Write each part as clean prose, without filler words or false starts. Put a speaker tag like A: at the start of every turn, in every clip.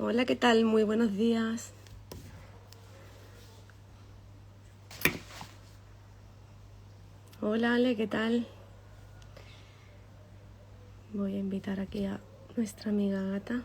A: Hola, ¿qué tal? Muy buenos días. Hola, Ale, ¿qué tal? Voy a invitar aquí a nuestra amiga Gata.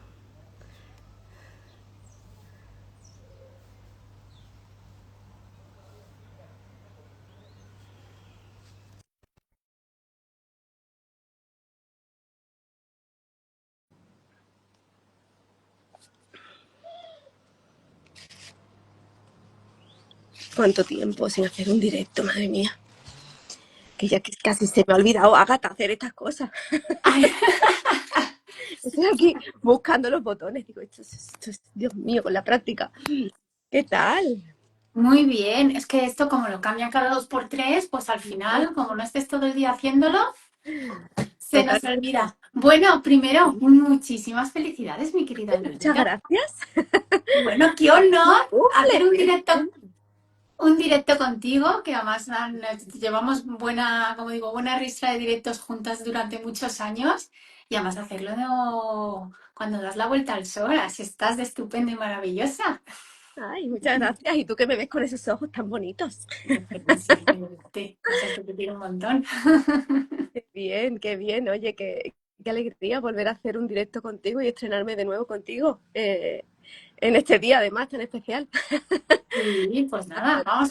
A: ¿Cuánto tiempo sin hacer un directo, madre mía? Que ya que casi se me ha olvidado, Agata, hacer estas cosas.
B: Ay,
A: Estoy aquí buscando los botones. Digo, Dios mío, con la práctica. ¿Qué tal?
B: muy bien, es que esto como lo cambian cada 2 por 3, pues al final, como no estés todo el día haciéndolo, se nos
A: Totalmente.
B: olvida. Bueno, primero, muchísimas felicidades, mi querida
A: Muchas
B: Lolita.
A: gracias.
B: Bueno, qué honor
A: ¡Cumple!
B: hacer un directo contigo, que además llevamos buena, como digo, buena ristra de directos juntas durante muchos años, y además cuando das la vuelta al sol, así estás de estupenda y maravillosa.
A: Ay, muchas gracias. ¿Y tú que me ves con esos ojos tan bonitos?
B: Sí, no sé, que te quiero un montón.
A: Qué bien, qué bien. Oye, qué alegría volver a hacer un directo contigo y estrenarme de nuevo contigo en este día, además, tan especial.
B: Y pues nada, vamos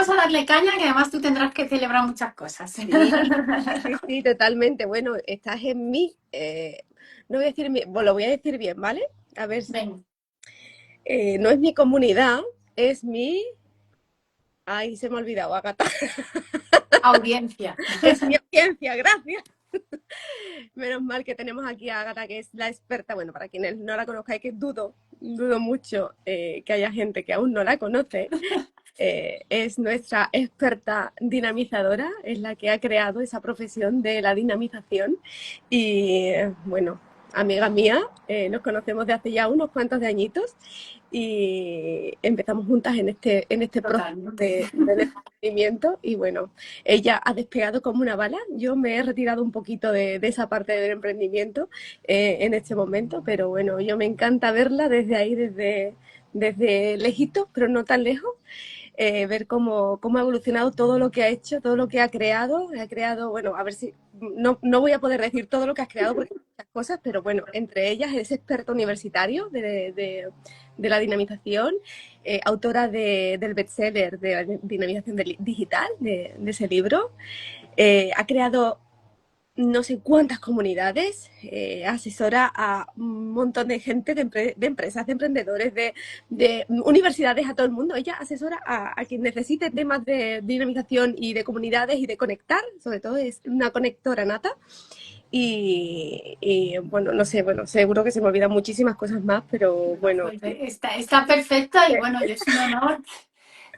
B: a darle caña, que además tú tendrás que celebrar muchas cosas.
A: Sí, sí, sí, totalmente. Bueno, estás en mí. No voy a decir, bueno, lo voy a decir bien, ¿vale? A ver,
B: Ven,
A: no es mi comunidad, es mi... Ay, se me ha olvidado, Agata.
B: audiencia.
A: Es mi audiencia, gracias. Menos mal que tenemos aquí a Agatha, que es la experta. Bueno, para quienes no la conozcáis, que dudo mucho que haya gente que aún no la conoce. Es nuestra experta dinamizadora, es la que ha creado esa profesión de la dinamización. Y bueno, amiga mía, nos conocemos de hace ya unos cuantos de añitos y empezamos juntas en este proceso
B: Totalmente.
A: del emprendimiento. Y bueno, ella ha despegado como una bala. Yo me he retirado un poquito de esa parte del emprendimiento en este momento, pero bueno, yo me encanta verla desde ahí, desde lejitos, pero no tan lejos, ver cómo ha evolucionado todo lo que ha hecho, todo lo que ha creado. Ha creado, bueno, a ver si, no voy a poder decir todo lo que has creado porque hay muchas cosas, pero bueno, entre ellas eres experto universitario de la dinamización, autora del bestseller de la dinamización digital, de ese libro. Ha creado no sé cuántas comunidades, asesora a un montón de gente, de empresas, de emprendedores, de universidades, a todo el mundo. Ella asesora a quien necesite temas de dinamización y de comunidades y de conectar, sobre todo es una conectora nata. Bueno, no sé, bueno, seguro que se me olvidan muchísimas cosas más, pero
B: No,
A: bueno.
B: pues está perfecta y bueno, yo es un honor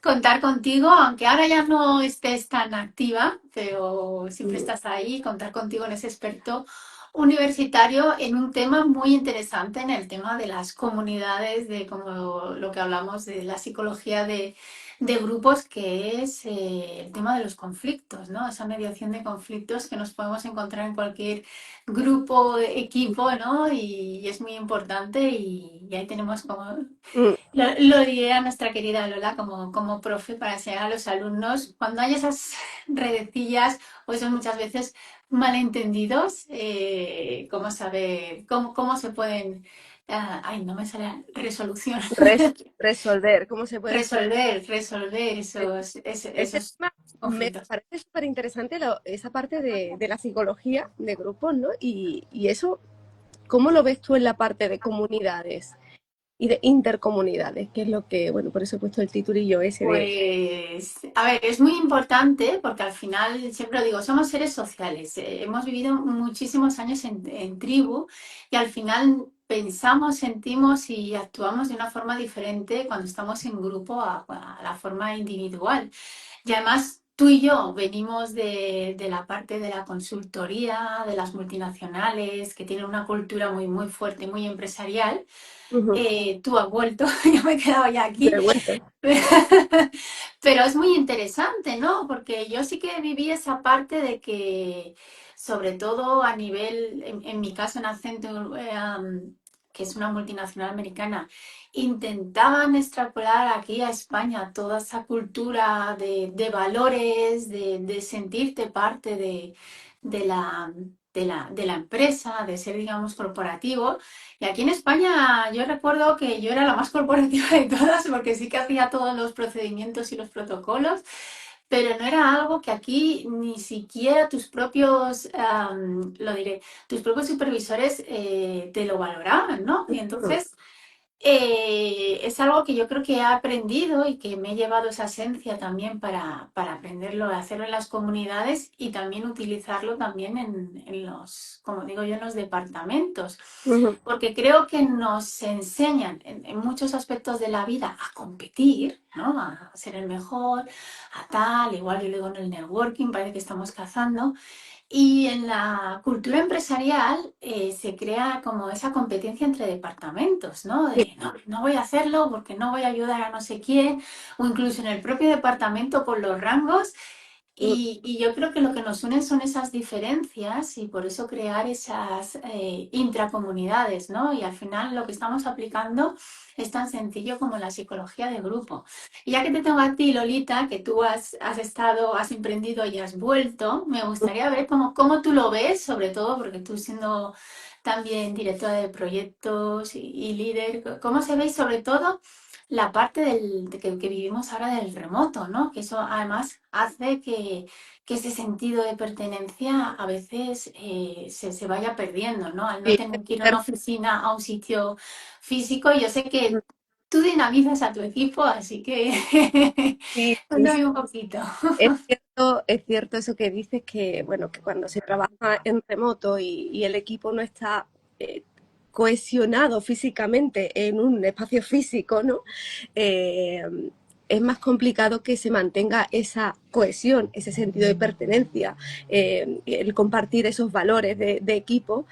B: contar contigo, aunque ahora ya no estés tan activa, pero siempre estás ahí, contar contigo en ese experto universitario en un tema muy interesante, en el tema de las comunidades, de como lo que hablamos de la psicología de grupos, que es el tema de los conflictos, ¿no? Esa mediación de conflictos que nos podemos encontrar en cualquier grupo, equipo, ¿no? Y es muy importante y ahí tenemos como
A: Mm,
B: lo diré a nuestra querida Lola como profe para enseñar a los alumnos cuando hay esas redecillas o esos muchas veces malentendidos, cómo saber, cómo se pueden, ay, no me sale resolución,
A: resolver, ¿cómo se puede resolver?
B: resolver
A: Ese
B: esos
A: tema me
B: conflictos.
A: parece súper interesante, esa parte de la psicología de grupos, ¿no? Y eso, ¿cómo lo ves tú en la parte de comunidades y de intercomunidades? Que es lo que, bueno, por eso he puesto el titulillo ese de...
B: Pues, a ver, es muy importante porque al final, siempre lo digo, somos seres sociales. Hemos vivido muchísimos años en tribu y al final pensamos, sentimos y actuamos de una forma diferente cuando estamos en grupo a la forma individual. Y además, tú y yo venimos de la parte de la consultoría, de las multinacionales, que tienen una cultura muy, muy fuerte, muy empresarial.
A: Ujú,
B: Tú has vuelto, yo me he quedado ya
A: yo
B: aquí.
A: he vuelto.
B: Pero es muy interesante, ¿no? Porque yo sí que viví esa parte de que, sobre todo a nivel, en mi caso en Accenture, que es una multinacional americana, intentaban extrapolar aquí a España toda esa cultura de valores, de sentirte parte de la, de la empresa, de ser, digamos, corporativo. Y aquí en España yo recuerdo que yo era la más corporativa de todas porque sí que hacía todos los procedimientos y los protocolos, pero no era algo que aquí ni siquiera tus propios, lo diré, tus propios supervisores te lo valoraban, ¿no? Y entonces es algo que yo creo que he aprendido y que me he llevado esa esencia también para aprenderlo, hacerlo en las comunidades y también utilizarlo también en los, como digo yo, en los departamentos.
A: Ujú.
B: Porque creo que nos enseñan en muchos aspectos de la vida a competir, ¿no? A ser el mejor, a tal, igual yo digo en el networking, parece que estamos cazando. Y en la cultura empresarial se crea como esa competencia entre departamentos, ¿no?
A: Sí,
B: De no, no voy a hacerlo porque no voy a ayudar a no sé quién, o incluso en el propio departamento con los rangos.
A: mm,
B: Y yo creo que lo que nos une son esas diferencias y por eso crear esas intracomunidades, ¿no? Y al final lo que estamos aplicando es tan sencillo como la psicología de grupo. Y ya que te tengo a ti, Lolita, que tú has estado, has emprendido y has vuelto, me gustaría ver cómo tú lo ves, sobre todo porque tú siendo también directora de proyectos y líder, cómo se ve y sobre todo la parte que vivimos ahora del remoto, ¿no? Que eso además hace que ese sentido de pertenencia a veces se vaya perdiendo, ¿no? Al no
A: sí,
B: tener que ir a una oficina, a un sitio físico. Yo sé que tú dinamizas a tu equipo, así que
A: sí, sí, sí.
B: cuéntame un poquito.
A: Es cierto eso que dices que, bueno, que cuando se trabaja en remoto y el equipo no está eh, cohesionado físicamente en un espacio físico, ¿no? Eh, es más complicado que se mantenga esa cohesión, ese sentido de pertenencia, el compartir esos valores de equipo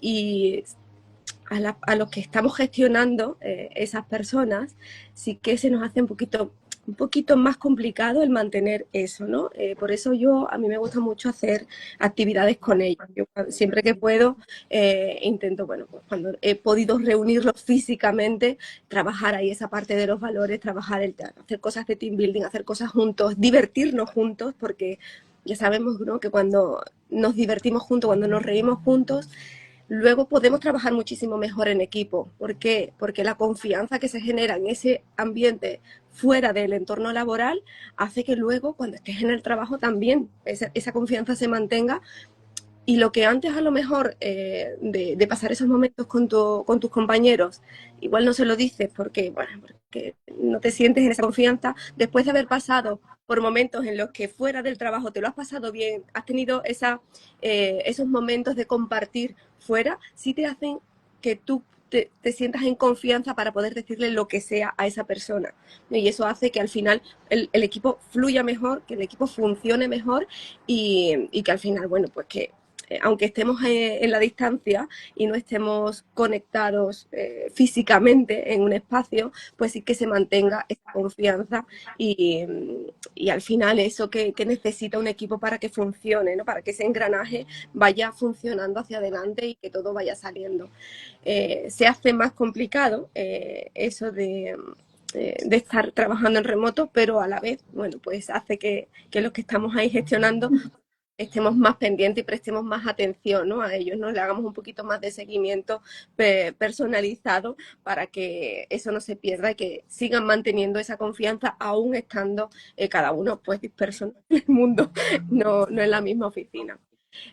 A: y a los que estamos gestionando esas personas, sí que se nos hace un poquito más complicado el mantener eso, ¿no? Por eso a mí me gusta mucho hacer actividades con ellos. Yo siempre que puedo intento, bueno, pues cuando he podido reunirlos físicamente, trabajar ahí esa parte de los valores, hacer cosas de team building, hacer cosas juntos, divertirnos juntos, porque ya sabemos, ¿no? Que cuando nos divertimos juntos, cuando nos reímos juntos, luego podemos trabajar muchísimo mejor en equipo. ¿Por qué? Porque la confianza que se genera en ese ambiente fuera del entorno laboral hace que luego, cuando estés en el trabajo, también esa confianza se mantenga y lo que antes a lo mejor de pasar esos momentos con tus compañeros, igual no se lo dices porque, bueno, porque no te sientes en esa confianza, después de haber pasado por momentos en los que fuera del trabajo te lo has pasado bien, has tenido esos momentos de compartir fuera, sí te hacen que tú te sientas en confianza para poder decirle lo que sea a esa persona. Y eso hace que al final el equipo fluya mejor, que el equipo funcione mejor y que al final, bueno, pues que aunque estemos en la distancia y no estemos conectados físicamente en un espacio, pues sí que se mantenga esa confianza y, y al final eso que necesita un equipo para que funcione, ¿no? Para que ese engranaje vaya funcionando hacia adelante y que todo vaya saliendo. Se hace más complicado eso de estar trabajando en remoto, pero a la vez, bueno, pues hace que los que estamos ahí gestionando estemos más pendientes y prestemos más atención, ¿no? A ellos, ¿no? Le hagamos un poquito más de seguimiento personalizado para que eso no se pierda y que sigan manteniendo esa confianza aún estando cada uno pues disperso en el mundo, no en la misma oficina.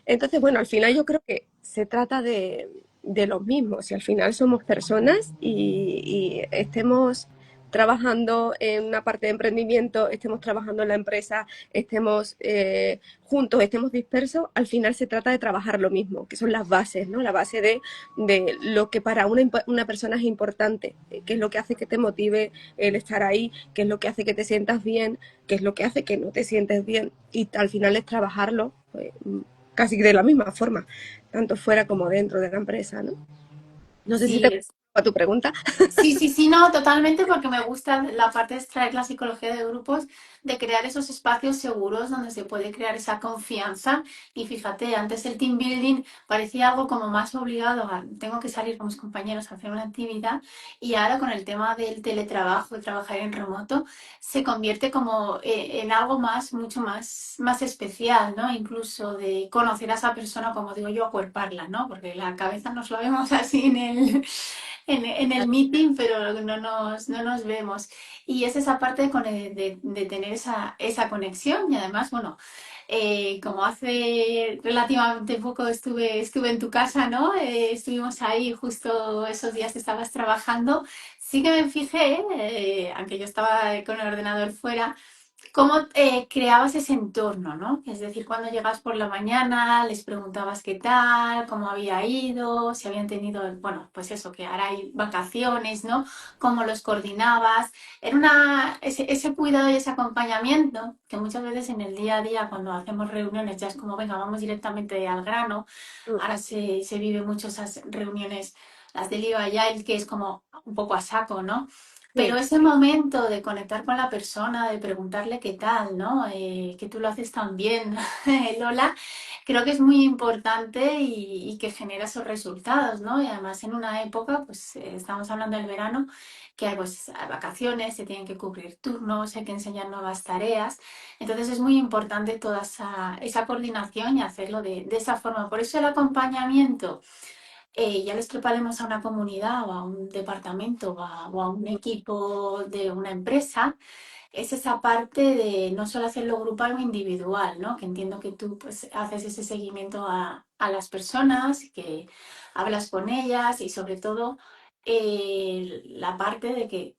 A: Entonces, bueno, al final yo creo que se trata de los mismos. Si al final somos personas y estemos trabajando en una parte de emprendimiento, estemos trabajando en la empresa, estemos juntos, estemos dispersos, al final se trata de trabajar lo mismo, que son las bases, ¿no? La base de lo que para una persona es importante, qué es lo que hace que te motive el estar ahí, qué es lo que hace que te sientas bien, qué es lo que hace que no te sientes bien. Y al final es trabajarlo pues, casi de la misma forma, tanto fuera como dentro de la empresa, ¿no? No sé si te
B: Sí,
A: a tu pregunta.
B: Sí, sí, sí, no, totalmente, porque me gusta la parte de extraer la psicología de grupos, de crear esos espacios seguros donde se puede crear esa confianza. Y fíjate, antes el team building parecía algo como más obligado a, tengo que salir con mis compañeros a hacer una actividad, y ahora con el tema del teletrabajo y trabajar en remoto, se convierte como en algo más, mucho más, más especial, ¿no? Incluso de conocer a esa persona, como digo yo, acuerparla, ¿no? Porque la cabeza nos lo vemos así en el meeting, pero no nos vemos. Y es esa parte de tener esa conexión. Y además, bueno, como hace relativamente poco estuve en tu casa, ¿no? Estuvimos ahí justo esos días que estabas trabajando. Sí que me fijé, aunque yo estaba con el ordenador fuera, cómo creabas ese entorno, ¿no? Es decir, cuando llegas por la mañana, les preguntabas qué tal, cómo había ido, si habían tenido, bueno, pues eso, que ahora hay vacaciones, ¿no? Cómo los coordinabas. Era ese cuidado y ese acompañamiento que muchas veces en el día a día, cuando hacemos reuniones, ya es como, venga, vamos directamente al grano.
A: Mm,
B: Ahora se vive mucho esas reuniones, las del IO que es como un poco a saco, ¿no? Pero
A: sí,
B: ese momento de conectar con la persona, de preguntarle qué tal, ¿no? Que tú lo haces tan bien, Lola, creo que es muy importante y que genera esos resultados, ¿no? Y además en una época, pues estamos hablando del verano, que hay, pues, hay vacaciones, se tienen que cubrir turnos, hay que enseñar nuevas tareas. Entonces es muy importante toda esa coordinación y hacerlo de esa forma. Por eso el acompañamiento ya lo extrapolaremos a una comunidad o a un departamento o a un equipo de una empresa, es esa parte de no solo hacerlo grupal o individual, ¿no? Que entiendo que tú pues haces ese seguimiento a las personas, que hablas con ellas y sobre todo la parte de que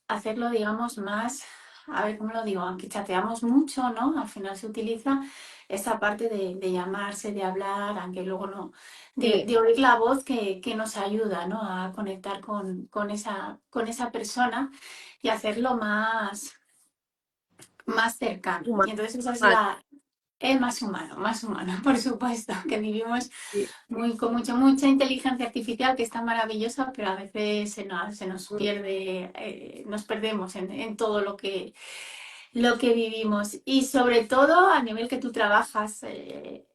B: hacerlo, digamos, más, a ver cómo lo digo, aunque chateamos mucho, ¿no? Al final se utiliza esa parte de llamarse, de hablar, aunque luego no,
A: sí,
B: de oír la voz que nos ayuda, ¿no? A conectar con esa persona y hacerlo más cercano. Y
A: humano,
B: entonces esa es
A: humano,
B: el más humano, por supuesto, que vivimos
A: sí.
B: con mucha inteligencia artificial que está maravillosa, pero a veces se nos
A: Mm,
B: pierde, nos perdemos en todo lo que vivimos. Y sobre todo a nivel que tú trabajas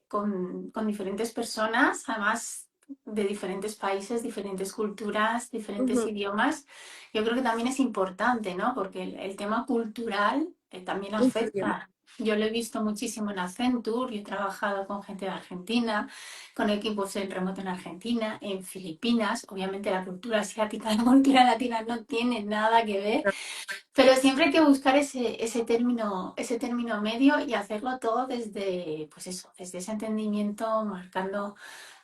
B: con diferentes personas, además de diferentes países, diferentes culturas, diferentes
A: ujú,
B: idiomas, yo creo que también es importante, ¿no? Porque el tema cultural también
A: influye mucho.
B: afecta. Yo lo he visto muchísimo en Accenture, yo he trabajado con gente de Argentina, con equipos en remoto en Argentina, en Filipinas. Obviamente la cultura asiática, la cultura latina no tiene nada que ver, pero siempre hay que buscar ese término medio y hacerlo todo desde, pues eso, desde ese entendimiento, marcando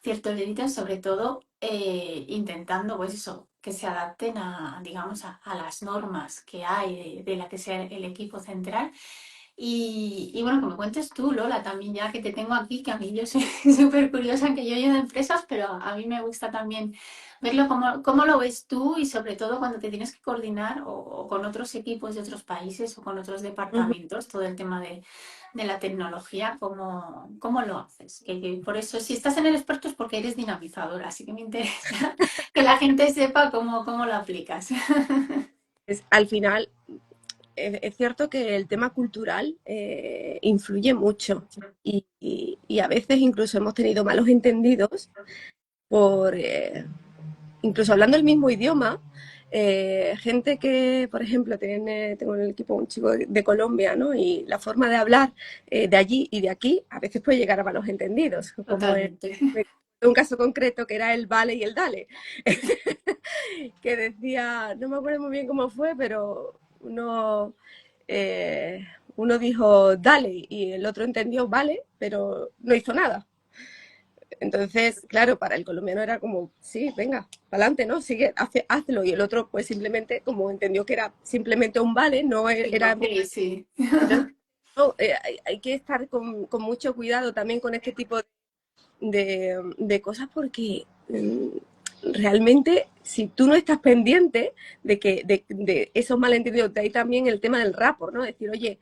B: ciertos límites, sobre todo intentando, pues eso, que se adapten a, digamos, a las normas que hay de la que sea el equipo central y bueno, que me cuentes tú, Lola, también ya que te tengo aquí, que a mí yo soy súper curiosa, que yo llevo de empresas, pero a mí me gusta también verlo cómo lo ves tú y sobre todo cuando te tienes que coordinar o con otros equipos de otros países o con otros
A: Ujú.
B: departamentos, todo el tema de la tecnología, cómo lo haces. Que por eso, si estás en el experto es porque eres dinamizadora, así que me interesa que la gente sepa cómo lo aplicas.
A: Al final, es cierto que el tema cultural influye mucho y a veces incluso hemos tenido malos entendidos por, incluso hablando el mismo idioma, gente que, por ejemplo, tengo en el equipo un chico de Colombia, ¿no? Y la forma de hablar de allí y de aquí a veces puede llegar a malos entendidos, como en
B: Totalmente.
A: un caso concreto que era el vale y el dale, que decía, no me acuerdo muy bien cómo fue, pero eh, uno dijo dale y el otro entendió vale, pero no hizo nada. Entonces, claro, para el colombiano era como, sí, venga, para adelante, ¿no? Sigue, hazlo. Y el otro, pues simplemente, como entendió que era simplemente un vale, no era.
B: Sí, sí.
A: Entonces, no, hay que estar con mucho cuidado también con este tipo de cosas porque realmente, si tú no estás pendiente de esos malentendidos, de ahí también el tema del rapport, ¿no? Decir, oye,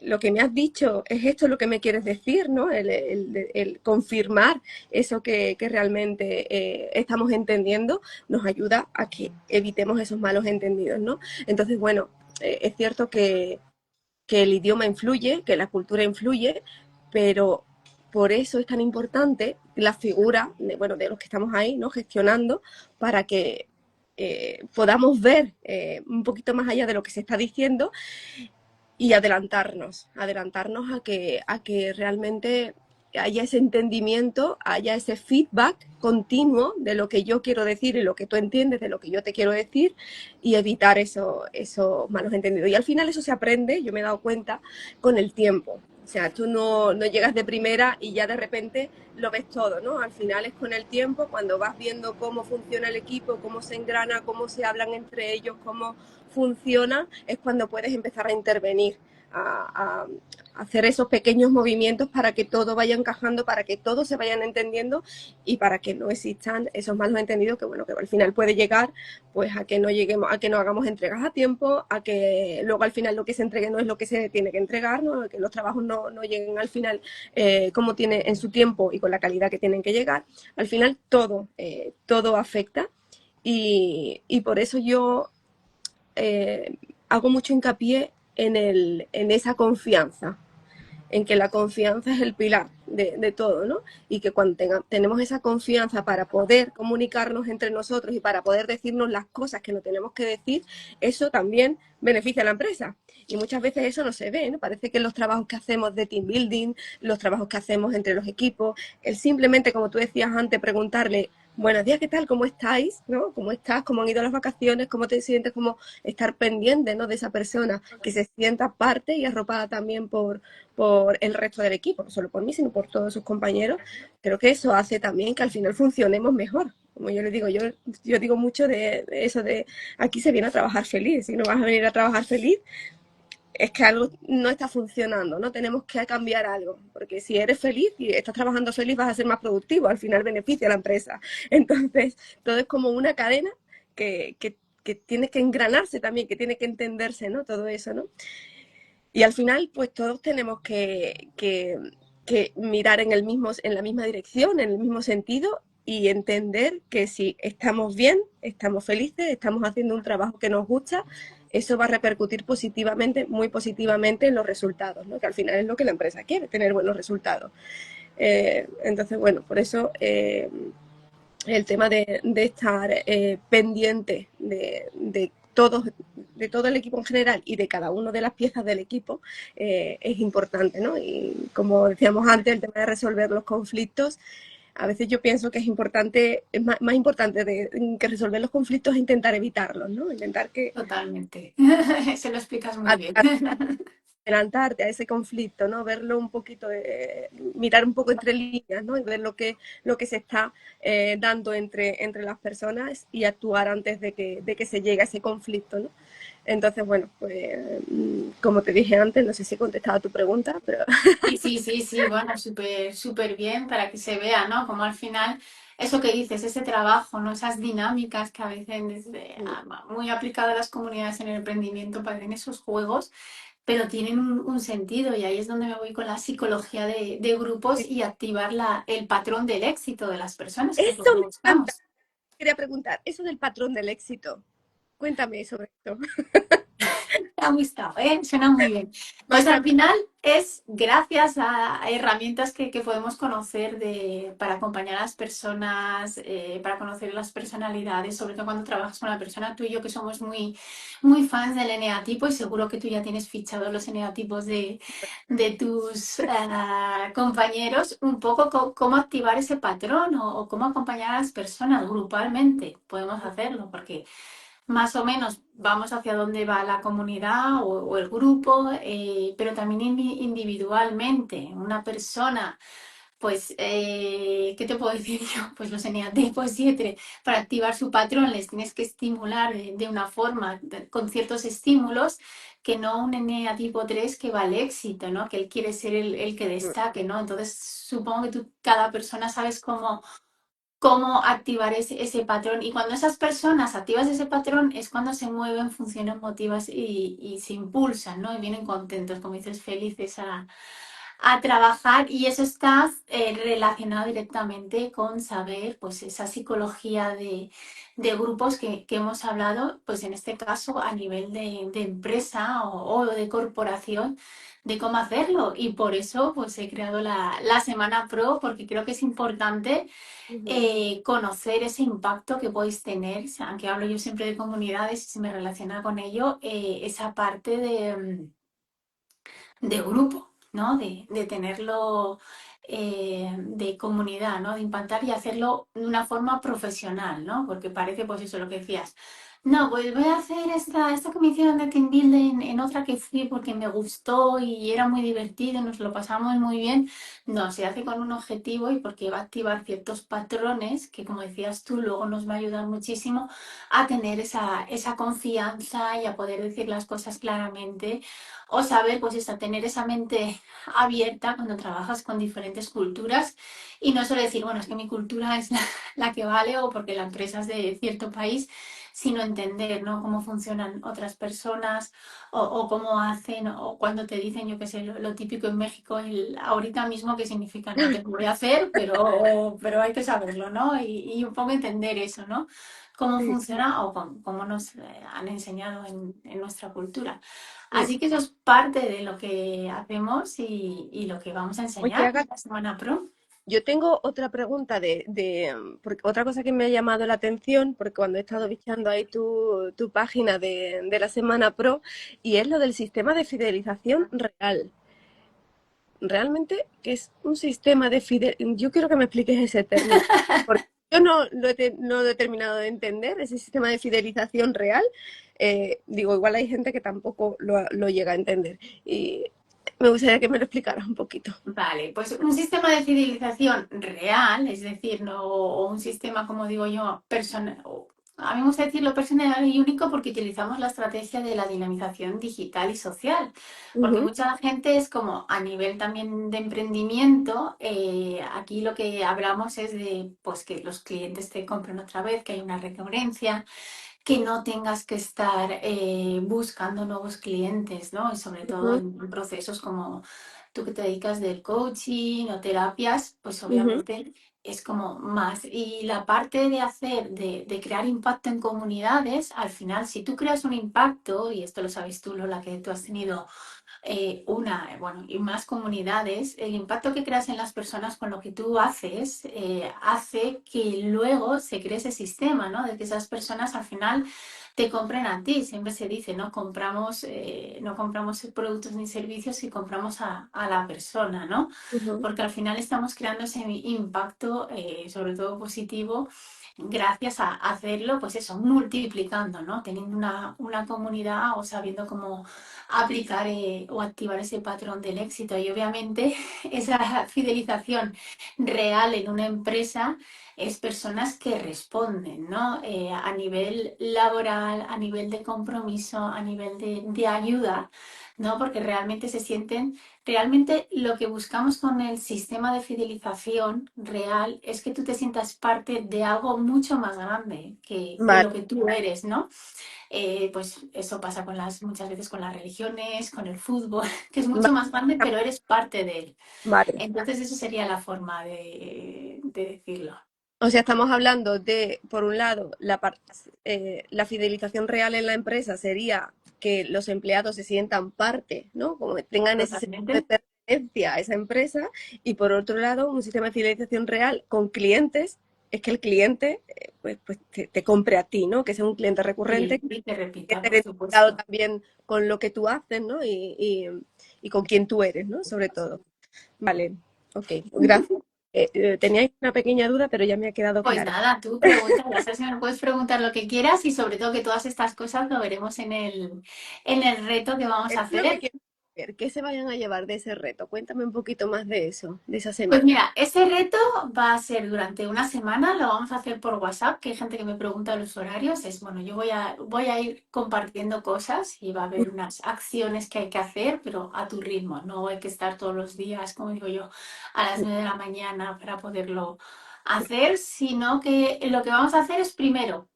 A: lo que me has dicho es esto lo que me quieres decir, ¿no? El confirmar eso que realmente estamos entendiendo nos ayuda a que evitemos esos malos entendidos, ¿no? Entonces, bueno, es cierto que el idioma influye, que la cultura influye, pero por eso es tan importante la figura de, bueno, de los que estamos ahí, ¿no? Gestionando para que podamos ver un poquito más allá de lo que se está diciendo y adelantarnos a que realmente haya ese entendimiento, haya ese feedback continuo de lo que yo quiero decir y lo que tú entiendes de lo que yo te quiero decir y evitar esos malos entendidos. Y al final eso se aprende, yo me he dado cuenta, con el tiempo. O sea, tú no llegas de primera y ya de repente lo ves todo, ¿no? Al final es con el tiempo, cuando vas viendo cómo funciona el equipo, cómo se engrana, cómo se hablan entre ellos, cómo funciona, es cuando puedes empezar a intervenir, a hacer esos pequeños movimientos para que todo vaya encajando, para que todos se vayan entendiendo y para que no existan esos malos entendidos que, bueno, que al final puede llegar pues a que no lleguemos, a que no hagamos entregas a tiempo, a que luego al final lo que se entregue no es lo que se tiene que entregar, ¿no? Que los trabajos no lleguen al final como tiene en su tiempo y con la calidad que tienen que llegar. Al final todo afecta y por eso yo hago mucho hincapié en esa confianza, en que la confianza es el pilar de todo, ¿no? Y que cuando tenemos esa confianza para poder comunicarnos entre nosotros y para poder decirnos las cosas que no tenemos que decir, eso también beneficia a la empresa. Y muchas veces eso no se ve, ¿no? Parece que los trabajos que hacemos de team building, los trabajos que hacemos entre los equipos, el simplemente, como tú decías antes, preguntarle, buenos días, ¿qué tal? ¿Cómo estáis? ¿No? ¿Cómo estás? ¿Cómo han ido las vacaciones? ¿Cómo te sientes? Como estar pendiente, ¿no? De esa persona, que se sienta parte y arropada también por el resto del equipo, no solo por mí, sino por todos sus compañeros. Creo que eso hace también que al final funcionemos mejor. Como yo les digo, yo digo mucho de eso de aquí se viene a trabajar feliz. Si no vas a venir a trabajar feliz, es que algo no está funcionando, ¿no? Tenemos que cambiar algo, porque si eres feliz y estás trabajando feliz vas a ser más productivo, al final beneficia a la empresa. Entonces, todo es como una cadena que tiene que engranarse también, que tiene que entenderse, ¿no? Todo eso, ¿no? Y al final, pues todos tenemos que mirar en la misma dirección, en el mismo sentido y entender que si estamos bien, estamos felices, estamos haciendo un trabajo que nos gusta, eso va a repercutir positivamente, muy positivamente en los resultados, ¿no? Que al final es lo que la empresa quiere, tener buenos resultados. Entonces, bueno, por eso el tema de estar pendiente de todo el equipo en general y de cada una de las piezas del equipo es importante, ¿no? Y como decíamos antes, el tema de resolver los conflictos, a veces yo pienso que es importante, es más importante que resolver los conflictos es intentar evitarlos, ¿no? Intentar que
B: Totalmente. Se lo explicas muy bien.
A: adelantarte a ese conflicto, ¿no? Verlo un poquito, mirar un poco entre líneas, ¿no? Y ver lo que se está dando entre las personas y actuar antes de que se llegue a ese conflicto, ¿no? Entonces, bueno, pues como te dije antes, no sé si he contestado a tu pregunta, pero
B: Sí, sí, sí, sí, bueno, súper, súper bien para que se vea, ¿no? Como al final, eso que dices, ese trabajo, ¿no? Esas dinámicas que a veces muy aplicado a las comunidades en el emprendimiento parecen esos juegos, pero tienen un sentido y ahí es donde me voy con la psicología de grupos y activar el patrón del éxito de las personas, que es lo
A: eso
B: que
A: me encanta.
B: buscamos.
A: Quería preguntar, eso del patrón del éxito, cuéntame sobre esto.
B: Me ha gustado, ¿eh? Suena muy bien.
A: Me ha
B: Pues al
A: encantado.
B: final es gracias a herramientas que podemos conocer para acompañar a las personas, para conocer las personalidades, sobre todo cuando trabajas con la persona. Tú y yo que somos muy, muy fans del eneatipo y seguro que tú ya tienes fichados los eneatipos de tus compañeros, un poco cómo activar ese patrón o cómo acompañar a las personas grupalmente. Podemos hacerlo porque más o menos vamos hacia dónde va la comunidad o el grupo, pero también individualmente. Una persona, pues, ¿qué te puedo decir yo? Pues los eneatipos 7, para activar su patrón les tienes que estimular de una forma, con ciertos estímulos, que no un eneatipo 3 que va al éxito, ¿no? Que él quiere ser el que destaque, ¿no? Entonces, supongo que tú, cada persona sabes cómo activar ese patrón. Y cuando esas personas activas ese patrón es cuando se mueven, funcionan, motivas y se impulsan, ¿no? Y vienen contentos, como dices, felices a trabajar y eso está relacionado directamente con saber pues esa psicología de grupos que hemos hablado, pues en este caso a nivel de empresa o de corporación, de cómo hacerlo. Y por eso pues he creado la Semana Pro, porque creo que es importante
A: Ujú,
B: conocer ese impacto que podéis tener, o sea, aunque hablo yo siempre de comunidades y se me relaciona con ello, esa parte de grupo, ¿no? De tenerlo de comunidad, ¿no? De impactar y hacerlo de una forma profesional, ¿no? Porque parece, pues eso, lo que decías. No, pues voy a hacer esta que me hicieron de team building en otra que fui porque me gustó y era muy divertido, nos lo pasamos muy bien. No, se hace con un objetivo y porque va a activar ciertos patrones que, como decías tú, luego nos va a ayudar muchísimo a tener esa confianza y a poder decir las cosas claramente o saber, pues eso, tener esa mente abierta cuando trabajas con diferentes culturas y no solo decir, bueno, es que mi cultura es la que vale o porque la empresa es de cierto país, sino entender, ¿no? Cómo funcionan otras personas o cómo hacen o cuando te dicen, yo qué sé, lo típico en México, el ahorita mismo que significa no te lo voy a hacer, pero hay que saberlo, ¿no? Y un poco entender eso, ¿no? Cómo
A: sí.
B: funciona o cómo nos han enseñado en nuestra cultura.
A: Sí.
B: Así que eso es parte de lo que hacemos y lo que vamos a
A: Oye,
B: enseñar en
A: Agatha,
B: la Semana Pro.
A: yo tengo otra pregunta porque otra cosa que me ha llamado la atención, porque cuando he estado bichando ahí tu página de la Semana Pro, y es lo del sistema de fidelización real. Realmente, ¿qué es un sistema de fidelización? Yo quiero que me expliques ese término, porque yo no lo he terminado de entender, ese sistema de fidelización real. Digo, igual hay gente que tampoco lo llega a entender. Y me gustaría que me lo explicaras un poquito.
B: Vale, pues un sistema de fidelización real, es decir, no o un sistema, como digo yo, personal. A mí me gusta decirlo personal y único porque utilizamos la estrategia de la dinamización digital y social, porque
A: Ujú,
B: mucha gente es como a nivel también de emprendimiento, aquí lo que hablamos es de pues que los clientes te compren otra vez, que hay una recurrencia, que no tengas que estar buscando nuevos clientes, ¿no? Y sobre todo
A: ujú,
B: en procesos como tú que te dedicas del coaching o terapias, pues
A: ujú,
B: obviamente es como más. Y la parte de hacer, de crear impacto en comunidades, al final, si tú creas un impacto, y esto lo sabes tú, Lola, que tú has tenido bueno, y más comunidades, el impacto que creas en las personas con lo que tú haces hace que luego se cree ese sistema, ¿no? De que esas personas al final te compren a ti. Siempre se dice, ¿no? No compramos productos ni servicios y compramos a la persona, ¿no?
A: ujú,
B: Porque al final estamos creando ese impacto, sobre todo positivo, gracias a hacerlo, pues eso, multiplicando, ¿no? Teniendo una comunidad o sabiendo cómo aplicar o activar ese patrón del éxito. Y obviamente esa fidelización real en una empresa es personas que responden, ¿no? A nivel laboral, a nivel de compromiso, a nivel de ayuda, ¿no? Porque realmente se sienten, realmente lo que buscamos con el sistema de fidelización real es que tú te sientas parte de algo mucho más grande que
A: vale,
B: lo que tú eres, ¿no? Pues eso pasa muchas veces con las religiones, con el fútbol, que es mucho
A: va-
B: más grande, pero eres parte de él.
A: vale.
B: Entonces, eso sería la forma de decirlo.
A: O sea, estamos hablando de, por un lado, la fidelización real en la empresa sería que los empleados se sientan parte, ¿no? Como que tengan ese sentido de
B: Totalmente.
A: pertenencia a esa empresa. Y por otro lado, un sistema de fidelización real con clientes es que el cliente pues te compre a ti, ¿no? Que sea un cliente recurrente,
B: Y te
A: que
B: repita,
A: esté
B: por
A: identificado
B: supuesto.
A: también con lo que tú haces, ¿no? Y con quién tú eres, ¿no? Sobre todo. Vale, ok, gracias. Tenía una pequeña duda, pero ya me ha quedado
B: Pues
A: claro.
B: nada, tú pregunta, ya sabes que me puedes preguntar lo que quieras y sobre todo que todas estas cosas lo veremos en el reto que vamos a
A: Eso es lo que
B: hacer.
A: quiero saber. ¿Qué se vayan a llevar de ese reto? Cuéntame un poquito más de eso, de esa
B: Pues
A: semana.
B: mira, ese reto va a ser durante una semana, lo vamos a hacer por WhatsApp, que hay gente que me pregunta los horarios. Es bueno, yo voy a ir compartiendo cosas y va a haber unas acciones que hay que hacer, pero a tu ritmo. No hay que estar todos los días, como digo yo, a las 9 de la mañana para poderlo hacer, sino que lo que vamos a hacer es primero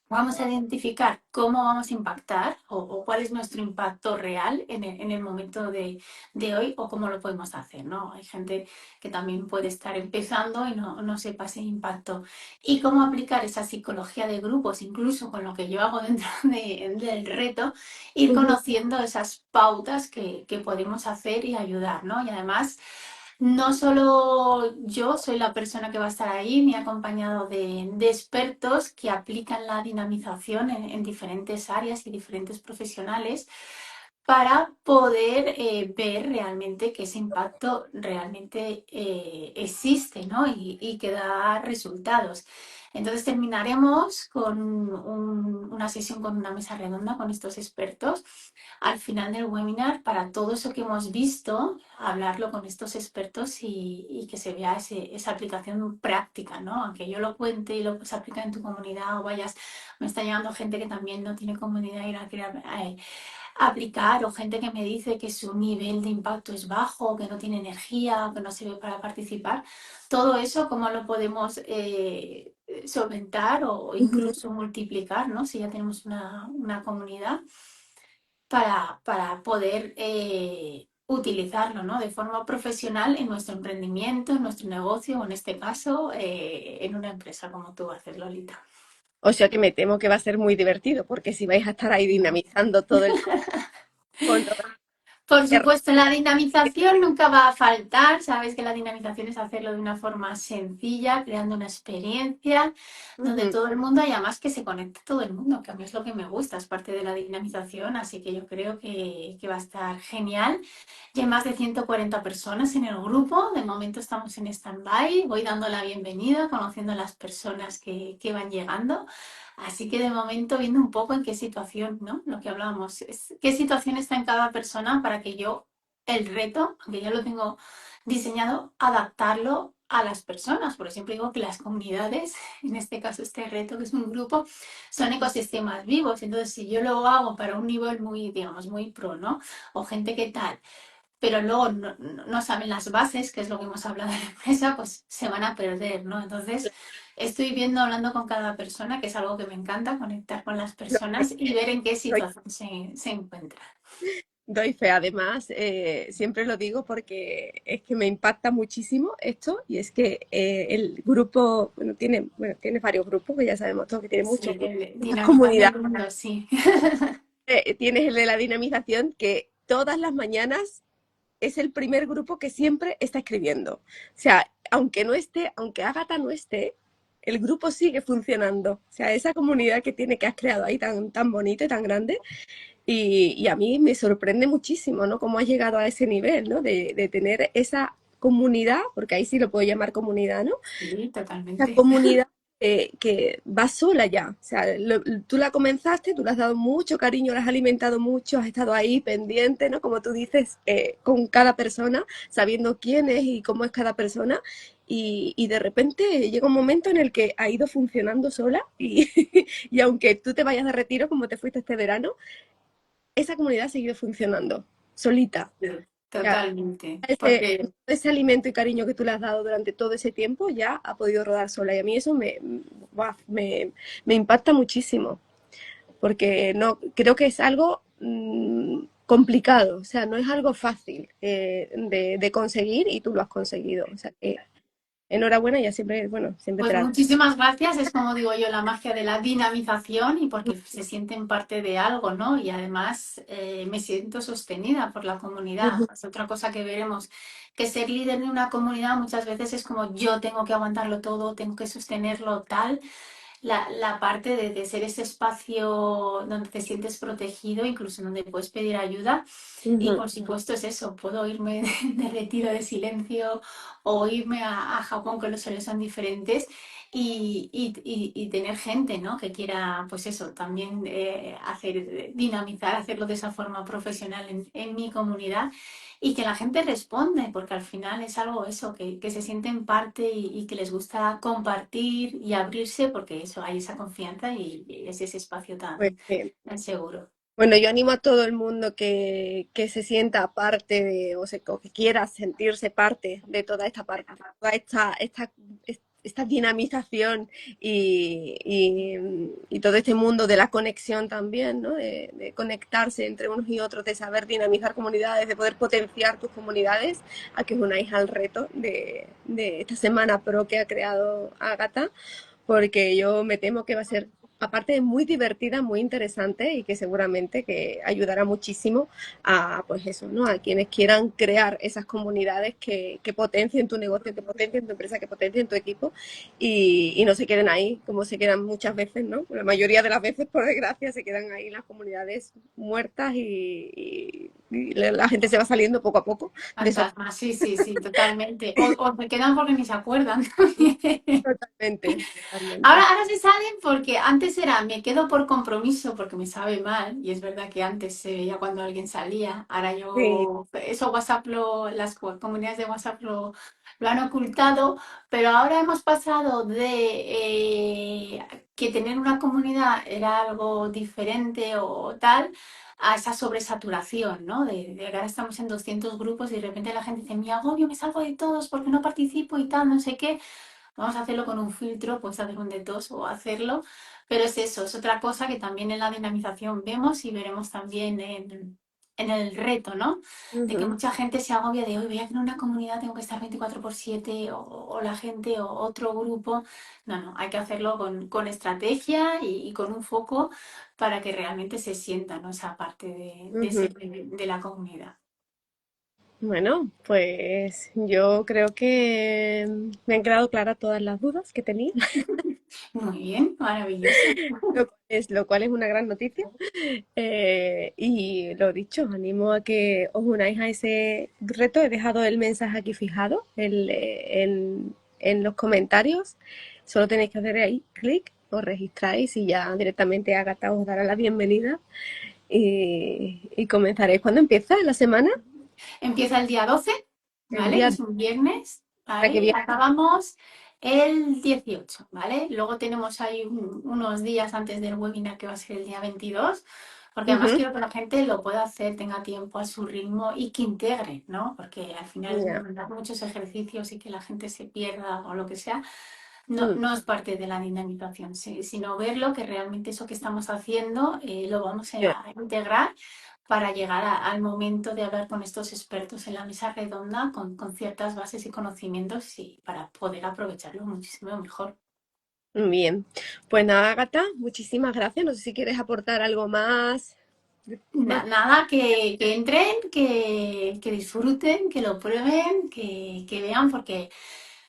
B: vamos a identificar cómo vamos a impactar o cuál es nuestro impacto real en el momento de hoy o cómo lo podemos hacer, ¿no? Hay gente que también puede estar empezando y no sepa ese impacto. Y cómo aplicar esa psicología de grupos, incluso con lo que yo hago dentro del reto, ir
A: Ujú.
B: conociendo esas pautas que podemos hacer y ayudar, ¿no? Y además no solo yo soy la persona que va a estar ahí, me he acompañado de expertos que aplican la dinamización en diferentes áreas y diferentes profesionales para poder ver realmente que ese impacto realmente existe, ¿no? Y que da resultados. Entonces terminaremos con una sesión con una mesa redonda con estos expertos al final del webinar para todo eso que hemos visto, hablarlo con estos expertos y que se vea esa aplicación práctica, ¿no? Aunque yo lo cuente y lo se aplica en tu comunidad o vayas, me está llegando gente que también no tiene comunidad y la quiere aplicar o gente que me dice que su nivel de impacto es bajo, que no tiene energía, que no sirve para participar. Todo eso, ¿cómo lo podemos solventar o
A: Ujú.
B: incluso multiplicar, ¿no? Si ya tenemos una comunidad para poder utilizarlo, ¿no? De forma profesional en nuestro emprendimiento, en nuestro negocio o en este caso en una empresa como tú haces, Lolita.
A: O sea que me temo que va a ser muy divertido, porque si vais a estar ahí dinamizando todo el día con todas
B: Por
A: las
B: supuesto, la dinamización nunca va a faltar. Sabes que la dinamización es hacerlo de una forma sencilla, creando una experiencia donde
A: Ujú.
B: todo el mundo y además que se conecte todo el mundo, que a mí es lo que me gusta, es parte de la dinamización, así que yo creo que va a estar genial. Ya hay más de 140 personas en el grupo, de momento estamos en stand-by, voy dando la bienvenida, conociendo a las personas que van llegando. Así que de momento viendo un poco en qué situación, ¿no? Lo que hablábamos, es qué situación está en cada persona para que yo el reto, aunque ya lo tengo diseñado, adaptarlo a las personas. Por ejemplo, digo que las comunidades, en este caso este reto, que es un grupo, son ecosistemas vivos. Entonces, si yo lo hago para un nivel muy, digamos, muy pro, ¿no? O gente que tal, pero luego no saben las bases, que es lo que hemos hablado en la empresa, pues se van a perder, ¿no? Entonces, estoy viendo, hablando con cada persona, que es algo que me encanta, conectar con las
A: Lo
B: personas y ver en qué
A: doy,
B: situación se encuentran.
A: doy fe. Además, siempre lo digo porque es que me impacta muchísimo esto y es que el grupo, bueno, tiene varios grupos, que ya sabemos todos que tiene
B: Sí,
A: muchos grupos, muchas
B: dinamizando el
A: comunidades.
B: mundo, sí.
A: Tienes el de la dinamización que todas las mañanas es el primer grupo que siempre está escribiendo. O sea, aunque no esté, aunque Ágata no esté, el grupo sigue funcionando. O sea, esa comunidad que has creado ahí tan bonita y tan grande. Y a mí me sorprende muchísimo, ¿no? Cómo has llegado a ese nivel, ¿no? De tener esa comunidad, porque ahí sí lo puedo llamar comunidad, ¿no?
B: Sí,
A: Esa
B: totalmente.
A: comunidad que va sola ya. O sea, tú la comenzaste, tú le has dado mucho cariño, la has alimentado mucho, has estado ahí pendiente, ¿no? Como tú dices, con cada persona, sabiendo quién es y cómo es cada persona. Y de repente llega un momento en el que ha ido funcionando sola y, y aunque tú te vayas de retiro como te fuiste este verano, esa comunidad ha seguido funcionando solita. Ya,
B: Totalmente.
A: ese,
B: Porque
A: ese alimento y cariño que tú le has dado durante todo ese tiempo ya ha podido rodar sola. Y a mí eso buah, me impacta muchísimo, porque no, creo que es algo complicado, o sea, no es algo fácil de conseguir y tú lo has conseguido. O sea, que enhorabuena, ya siempre, bueno, siempre te
B: pues
A: la...
B: muchísimas gracias, es como digo yo, la magia de la dinamización y porque se sienten parte de algo, ¿no? Y además me siento sostenida por la comunidad.
A: Ujú,
B: Es otra cosa que veremos, que ser líder de una comunidad muchas veces es como yo tengo que aguantarlo todo, tengo que sostenerlo tal. La parte de ser ese espacio donde te sientes protegido, incluso donde puedes pedir ayuda. Y
A: ujú.
B: por supuesto es eso, puedo irme de retiro de silencio o irme a Japón, que los horarios son diferentes, y tener gente, ¿no? Que quiera, pues eso, también hacer, dinamizar, hacerlo de esa forma profesional en mi comunidad y que la gente responde, porque al final es algo eso, que se sienten parte y que les gusta compartir y abrirse, porque eso, hay esa confianza y es ese espacio
A: Pues,
B: tan seguro.
A: bueno, yo animo a todo el mundo que se sienta parte de, o que quiera sentirse parte de toda esta parte, toda esta dinamización y todo este mundo de la conexión también, ¿no? De conectarse entre unos y otros, de saber dinamizar comunidades, de poder potenciar tus comunidades, a que os unáis al reto de esta semana pro que ha creado Ágata, porque yo me temo que va a ser, aparte de muy divertida, muy interesante y que seguramente que ayudará muchísimo a, pues eso, ¿no? A quienes quieran crear esas comunidades que potencien tu negocio, que potencien tu empresa, que potencien tu equipo y no se queden ahí como se quedan muchas veces, ¿no? La mayoría de las veces, por desgracia, se quedan ahí las comunidades muertas y la gente se va saliendo poco a poco de esa.
B: Fantasmas, sí, sí, sí, totalmente. O se quedan porque ni se acuerdan.
A: Totalmente,
B: Ahora,
A: totalmente.
B: ahora se salen porque antes era me quedo por compromiso porque me sabe mal, y es verdad que antes se veía cuando alguien salía. Ahora
A: Sí.
B: yo, eso WhatsApp las comunidades de WhatsApp lo han ocultado, pero ahora hemos pasado de que tener una comunidad era algo diferente o tal, a esa sobresaturación, ¿no? De que ahora estamos en 200 grupos y de repente la gente dice, me agobio, me salgo de todos porque no participo y tal, no sé qué. Vamos a hacerlo con un filtro, puedes hacer un detox o hacerlo, pero es eso, es otra cosa que también en la dinamización vemos y veremos también en el reto, ¿no? De que
A: Ujú.
B: mucha gente se agobia de hoy voy a tener una comunidad, tengo que estar 24/7 o la gente o otro grupo. No, no, hay que hacerlo con estrategia y con un foco para que realmente se sienta, ¿no? Esa parte
A: Ujú.
B: de la comunidad.
A: Bueno, pues yo creo que me han quedado claras todas las dudas que tenía,
B: Muy bien, maravilloso.
A: lo cual es una gran noticia. Y lo dicho, os animo a que os unáis a ese reto. He dejado el mensaje aquí fijado en los comentarios. Solo tenéis que hacer ahí clic, os registráis y ya directamente Agatha os dará la bienvenida y comenzaréis. ¿Cuándo empieza la semana?
B: Empieza el día 12,
A: El
B: ¿vale? Que
A: día
B: es un viernes,
A: que
B: ¿vale? Y
A: viene.
B: acabamos el 18, ¿vale? Luego tenemos ahí unos días antes del webinar que va a ser el día 22, porque además
A: Ujú.
B: quiero que la gente lo pueda hacer, tenga tiempo a su ritmo y que integre, ¿no? Porque al final
A: Ya.
B: muchos ejercicios y que la gente se pierda o lo que sea, no,
A: Mm.
B: no es parte de la dinamización, sino verlo que realmente eso que estamos haciendo lo vamos
A: Ya.
B: a integrar para llegar al momento de hablar con estos expertos en la mesa redonda con ciertas bases y conocimientos y para poder aprovecharlo muchísimo mejor.
A: Bien. Pues nada, Agatha, muchísimas gracias. No sé si quieres aportar algo más. Más.
B: Nada, que entren, que disfruten, que lo prueben, que vean, porque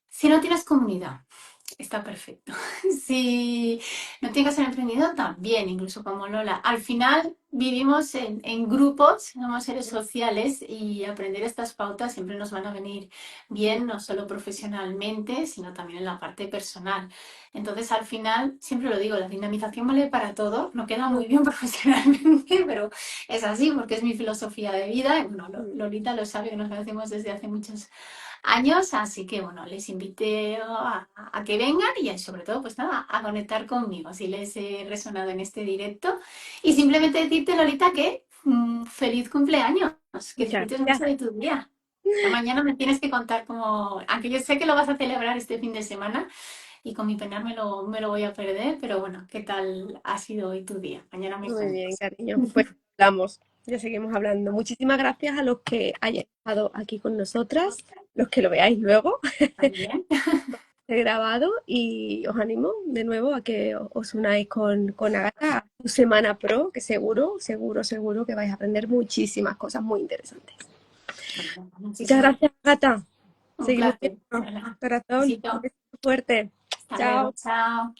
B: si no tienes comunidad, está perfecto. Si no tienes que ser emprendido, también, incluso como Lola. Al final vivimos en grupos, somos seres sociales y aprender estas pautas siempre nos van a venir bien, no solo profesionalmente, sino también en la parte personal. Entonces, al final, siempre lo digo, la dinamización vale para todo, no queda muy bien profesionalmente, pero es así porque es mi filosofía de vida. Y bueno, Lolita lo sabe que nos conocemos desde hace muchos años, así que bueno, les invité a que vengan y sobre todo, pues nada, a conectar conmigo, si les he resonado en este directo. Y simplemente decirte, Lolita, que feliz cumpleaños, que
A: Muchas
B: disfrutes mucho
A: gracias.
B: de tu día. Ya mañana me tienes que contar cómo, aunque yo sé que lo vas a celebrar este fin de semana y con mi pena me lo voy a perder, pero bueno, ¿qué tal ha sido hoy tu día? Mañana me
A: Muy bien,
B: cuentas.
A: cariño. Pues hablamos. Ya seguimos hablando. Muchísimas gracias a los que hayan estado aquí con nosotras, los que lo veáis luego,
B: También.
A: he grabado y os animo de nuevo a que os unáis con Agatha a tu semana pro, que seguro, seguro, seguro que vais a aprender muchísimas cosas muy interesantes. Muchas
B: Muchísimas
A: gracias, Agatha.
B: Un
A: Seguimos
B: placer.
A: viendo.
B: Hola.
A: Corazón, un
B: Besito.
A: beso fuerte.
B: Hasta luego.
A: Chao.
B: Chao.